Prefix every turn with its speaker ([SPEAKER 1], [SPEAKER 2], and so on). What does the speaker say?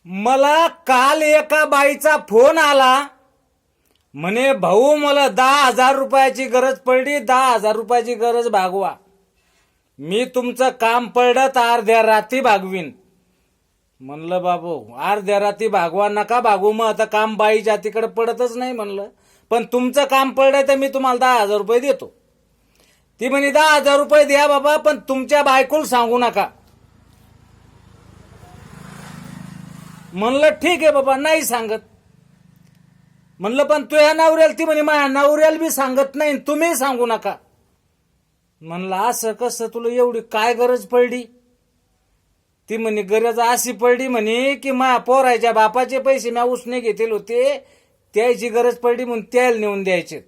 [SPEAKER 1] मला काल एका बाईचा फोन आला, म्हणे भाऊ मला 10,000 रुपयाची गरज पडली, 10,000 रुपयाची गरज भागवा. मी तुमचं काम पडलं तर अर्ध्या रात्री भागवीन. म्हणलं बाबू अर्ध्या रात्री भागवा नका भागू, मग आता काम बाईच्या तिकडे पडतच नाही म्हणलं, पण तुमचं काम पडलं तर मी तुम्हाला 10,000 रुपये देतो. ती म्हणे 10,000 रुपये द्या बाबा, पण तुमच्या बायकोला सांगू नका. म्हणलं ठीक आहे बाबा, नाही सांगत. म्हणलं पण तुझ्या नवऱ्याला, ती म्हणे माझ्या नवऱ्याला बी सांगत नाही, तुम्ही सांगू नका. म्हणलं असं कसं, तुला एवढी काय गरज पडली? ती म्हणे गरज अशी पडली म्हणे की माझ्या पोराच्या बापाचे पैसे मी उसने घेतले होते, त्याची गरज पडली म्हणून त्याला नेऊन द्यायचे.